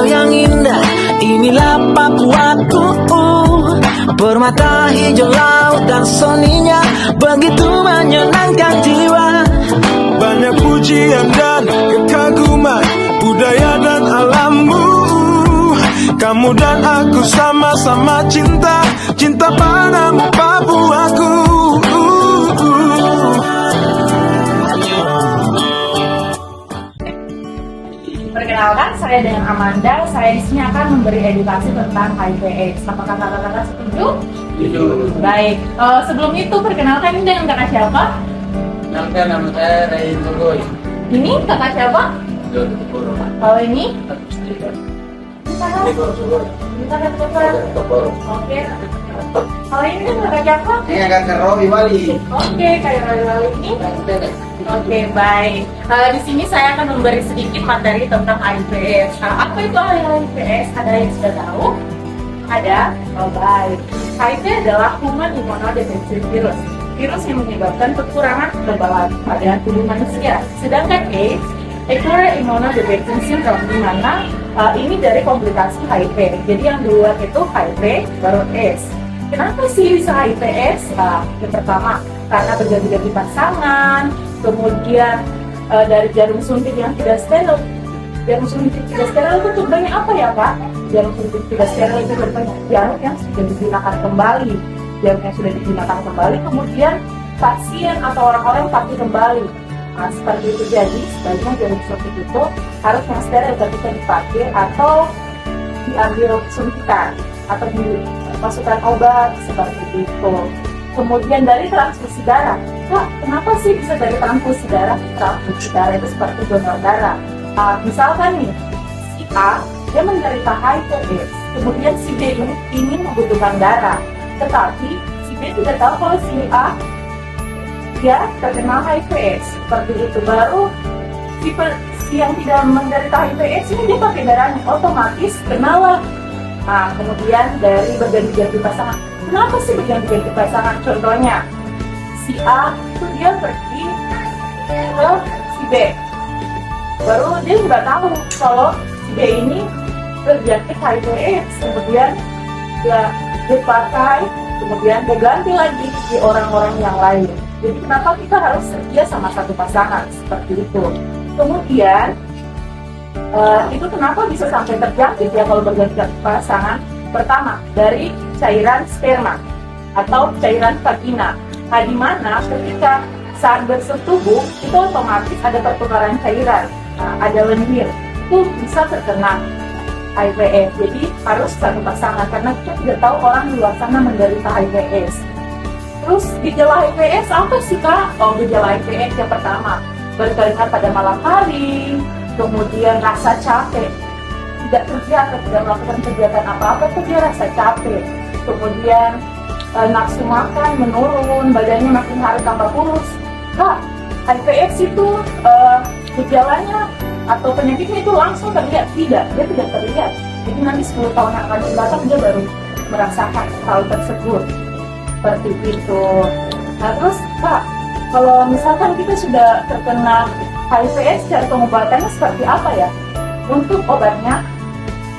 pulau yang indah, inilah Papuaku. Bermata hijau laut dan soninya begitu menyenangkan jiwa. Banyak pujian dan kekaguman budaya dan alammu. Kamu dan aku sama-sama cinta, cinta padamu Papuaku. Perkenalkan, saya dengan Amanda. Saya di sini akan memberi edukasi tentang HIV/AIDS. Apakah kakak-kakak setuju? Setuju. Baik. Sebelum itu, perkenalkan ini dengan kakak siapa? Nama saya Ray Togoy. Ini kakak siapa? Kalau ini? Kakak Oke. Kalau ini kan kakak siapa? Ini agak kerohi wali. Oke, kayak Roy ini. Oke, baik. Di sini saya akan memberi sedikit materi tentang HIV/AIDS. Apa itu HIV/AIDS? Ada yang sudah tahu? Ada? Oh, baik. HIV adalah Human Immunodeficiency Virus. Virus yang menyebabkan kekurangan kekebalan pada tubuh manusia. Sedangkan AIDS, Acquired Immunodeficiency Syndrome, di mana ini dari komplikasi HIV. Jadi yang duluan itu HIV, baru AIDS. Kenapa sih bisa HIV/AIDS? Yang pertama, karena berganti-ganti pasangan, kemudian dari jarum suntik yang tidak steril. Jarum suntik tidak steril itu tujuannya apa ya, Pak? Jarum suntik tidak steril itu berbanyak jarum yang sudah digunakan kembali. Jarum yang sudah digunakan kembali, kemudian pasien atau orang-orang pakai kembali. Nah, seperti itu. Jadi sebaiknya jarum suntik itu harus yang steril ketika dipakai atau diambil suntikan atau dimasukkan obat seperti itu. Kemudian dari transfusi darah. Kak, kenapa sih bisa dari transfusi darah? Transfusi darah itu seperti donor darah. Misalkan nih, si A dia menderita HIV/AIDS, kemudian si B ini ingin membutuhkan darah, tetapi si B tidak tahu kalau si A dia terkena HIV/AIDS. Seperti itu, baru si yang tidak menderita HIV/AIDS ini dia pakai darahnya, otomatis kenalah. Nah, kemudian dari berganti-ganti pasangan. Kenapa sih berganti-ganti pasangan? Contohnya, si A itu dia pergi ke si B, baru dia nggak tahu kalau si B ini terjangkit HIV/AIDS, kemudian dia dipakai, kemudian diganti lagi di orang-orang yang lain. Jadi kenapa kita harus setia sama satu pasangan seperti itu? Kemudian itu kenapa bisa sampai terjangkit ya kalau berganti-ganti pasangan? Pertama, dari cairan sperma atau cairan vagina. Nah, di mana ketika saat bersetubuh itu otomatis ada pertukaran cairan, ada lendir, itu bisa terkena HIV/AIDS. Jadi harus satu pasangan karena kita tidak tahu orang di luar sana menderita HIV/AIDS. Terus gejala HIV/AIDS apa sih, Kak? Oh, gejala HIV/AIDS yang pertama, berkeringat pada malam hari, kemudian rasa capek, tidak kerja atau tidak melakukan kegiatan apa-apa itu dia rasa capek, kemudian nafsu makan menurun, badannya makin hari tambah kurus. Kak, HIV/AIDS itu gejalanya atau penyakitnya itu langsung terlihat? Tidak, dia tidak terlihat. Jadi nanti 10 tahun yang akan datang dia baru merasakan hal tersebut. Seperti itu. Nah, terus Kak, kalau misalkan kita sudah terkena HIV/AIDS, cara pengobatannya seperti apa ya? Untuk obatnya,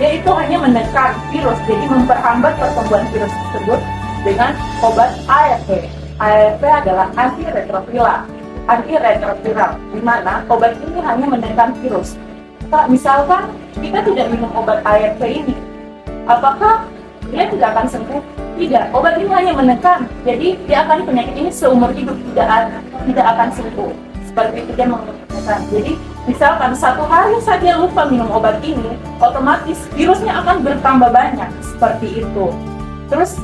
yaitu hanya menekan virus, jadi memperhambat pertumbuhan virus tersebut dengan obat ARV. ARV adalah antiretroviral, di mana obat ini hanya menekan virus. Kak, misalkan kita tidak minum obat ARV ini, apakah dia tidak akan sembuh? Tidak, obat ini hanya menekan, jadi dia akan penyakit ini seumur hidup tidak akan sembuh. Seperti itu dia menekan. Jadi misalkan satu hari saja lupa minum obat ini, otomatis virusnya akan bertambah banyak. Seperti itu. Terus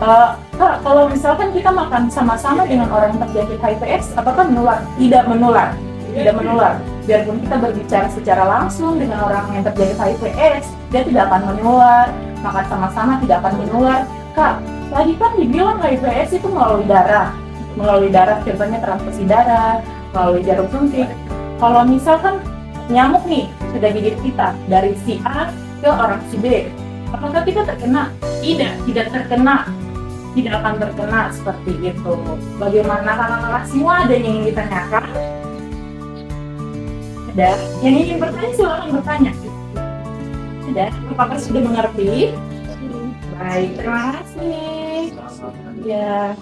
Kak, kalau misalkan kita makan sama-sama dengan orang yang terjangkit HIV/AIDS, apakah menular? Tidak menular. Tidak menular. Biarpun kita berbicara secara langsung dengan orang yang terjangkit HIV/AIDS, dia tidak akan menular. Makan sama-sama tidak akan menular. Kak, tadi kan dibilang HIV/AIDS itu melalui darah. Melalui darah, contohnya transfusi darah, melalui jarum suntik. Kalau misalkan nyamuk nih sudah gigit kita dari si A ke orang si B, apakah kita terkena? Tidak terkena. Tidak akan terkena seperti itu. Bagaimana kakak-kakak semua ada yang ingin ditanyakan? Ada? Yang ingin bertanya silakan bertanya. Sudah, Bapak sudah mengerti? Baik, terima kasih. Ya.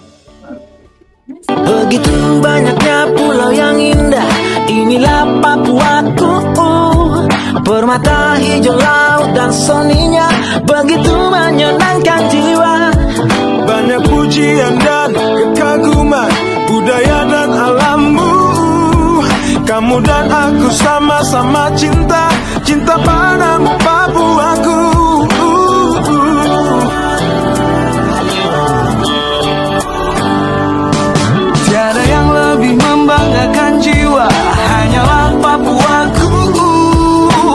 Begitu banyaknya pulau yang indah, inilah Papuaku. Permata hijau laut dan soninya begitu menyenangkan jiwa. Banyak pujian dan kekaguman budaya dan alammu. Kamu dan aku sama-sama cinta, cinta padamu Papuaku. Tiada yang lebih membanggakan jiwa, hanyalah Papuaku.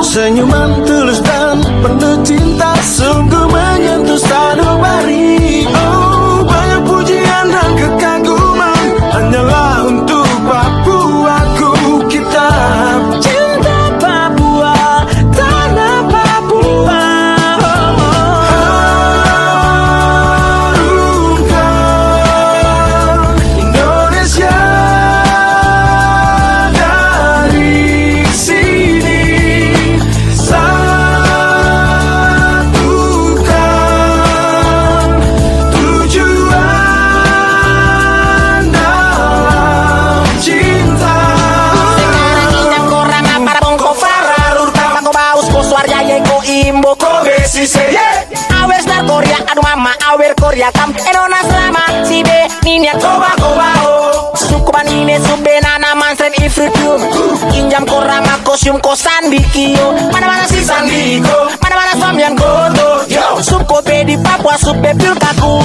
Senyuman tulus dan penuh cinta sungguh menyentuh sanubari. Oh, banyak pujian dan kekaguman hanyalah untuk Papuaku. Kita Cinta Papua, tanah Papua. harumkan Indonesia dari sini. Satukan tujuan dalam cinta. Sekarang inyang korang para bongko fararur Tama ko baus ko suarya ye ko imbo ko Besi serie Awer star Korea adu mama awer Korea kam Enona selama si be ninya koba koba o Sukuban ine sube nana mansen ifritum Injam korang ako syum ko sandikio Mana-mana si sandiko Mana-mana samyan koto Yo Suko be di Papua sube pil kaku